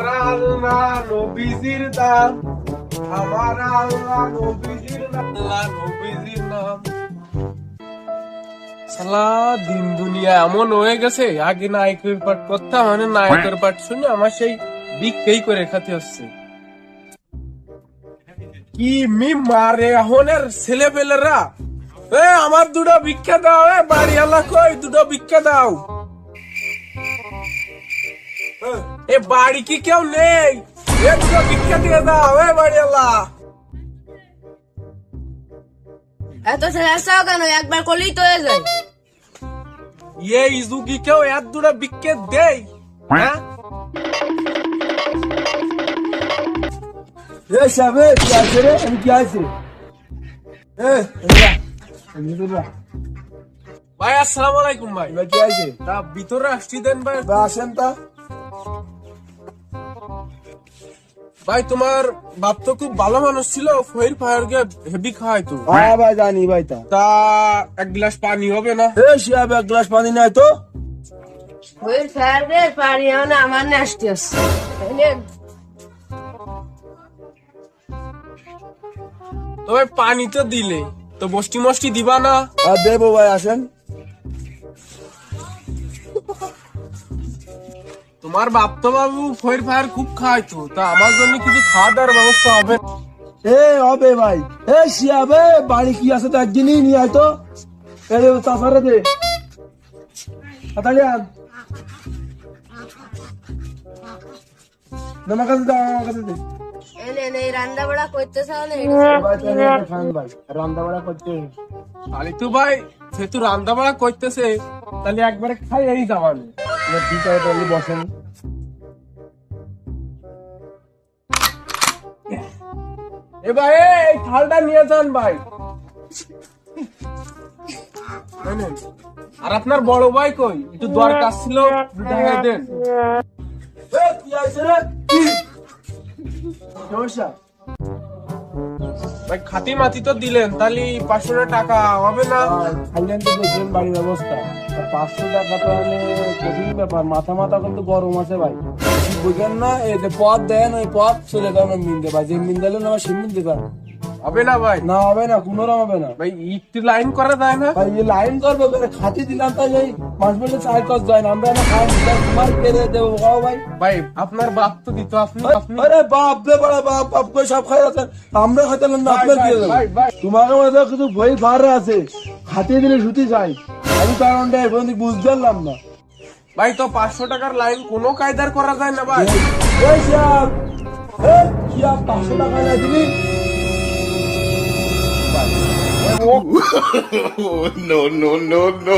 আমার আল্লাহ নবীজির দাম, আমার আল্লাহ নবীজির নাম, আল্লাহ নবীজির নাম। সালা দিন দুনিয়া এমন হয়ে গেছে, আগে নায়কের পাঠ করতাম, মানে নায়কের পাঠ শুনে আমার সেই বিক্রি করে খেতে হচ্ছে। কি মিম মারে এখনের ছেলে পেলেরা, আমার দুটো ভিক্ষা দাও, বাড়ি আল্লাহ কই দুটো ভিক্ষা দাও। এ বাড়ি কি কেউ নেই, দুটো ভিক্ষা দিয়ে দাও বাড়ি আল্লাহ। এত চেষ্টাও কেন, একবার করলেই তো হয়ে যায়। এই যুগি কেউ এক দুটো ভিক্ষা দেয়? হ্যাঁ কি আছে রে? আমি কি আছে? ভাই আসসালামু আলাইকুম ভাই। কি আছে? তা ভিতরে আসছি দেন ভাই। আসেন তা। ভাই তোমার বাপ তো খুব ভালো মানুষ ছিল, ফয়ের ফায়ারকে হেভি খাওয়াইতো। হ্যাঁ ভাই জানি ভাই তা। তা এক গ্লাস পানি হবে না? শিয়াব এক গ্লাস পানি নাই তো? ওই স্যারদের পারি না, আমার নাস্তি আছে। তো ভাই পানি তো দিলে, তো বষ্টি মষ্টি দিবা না? আর দেবো ভাই, আসেন। তোমার বাপ তো বাবু ফয়ের ফায়ার খুব খাওয়াইতো, তা আমার জন্য কিছু খাওয়া দাওয়ার ব্যবস্থা হবে? হবে ভাই। শিয়াবে বাড়ি কি আছে তো একদিনই নিয়ে আয় তো। চাষারে দে তাড়াতাড়ি আন। আমার কাছে দে, আমার কাছে দে। এই রান্না বাড়া করতেছে না, ভাই তাহলে এটা খান ভাই, রান্না বাড়া করতে। আলিতু ভাই যেহেতু রান্না বাড়া করতেছে, তাহলে একবারে খাই এই যাবানি। ঠিক আছে তাহলে বসেন। এ ভাই এই থালটা নিয়ে যান ভাই। নেন। আর আপনার বড় ভাই কই? একটু দরকার ছিল, দেখা দেন। কি আছে রে? কি সমস্যা? ভাই খাতি মাতি তো দিলেন, তাহলে 500 টাকা হবে না? খাইলেন তো দেখলেন বাড়ির অবস্থা। 500 টাকা তো মানে কঠিন ব্যাপার, মাথা মাথা কিন্তু গরম আছে ভাই। বুঝলেন না? এই যে পথ দেন, ওই পথ চলে যাবেন মিনতে ভাই। যে মিন দিলেন আমার সে মিন দেবেন। হবে না ভাই? না হবে না, কোনোরকম হবে না ভাই একটু লাইন করা যায় না? ভাই। এই লাইন করবো খাতি দিলাম, তাই এই মাস বললে 4 কাজ যায় না। আমরা না খাই তোমার পেরে দেবো গাও ভাই। ভাই আপনার বাপ তো দিত, আপনি আরে বাপ রে বড় বাপ, বাপ কই সব খাই আছেন, আমরা খাইতাম না, আপনার কি হবে? ভাই, ভাই। তোমাকে মনে হয় কিছু বই ভার আছে, খাতিয়ে দিলে সুতি চাই। আমি কারণটা এখন বুঝতে পারলাম না ভাই। তো 500 টাকার লাইন কোনো কায়দার করা যায় না ভাই? এই শিয়াব, শিয়াব 500 টাকা না দিবি? no, no, no, no.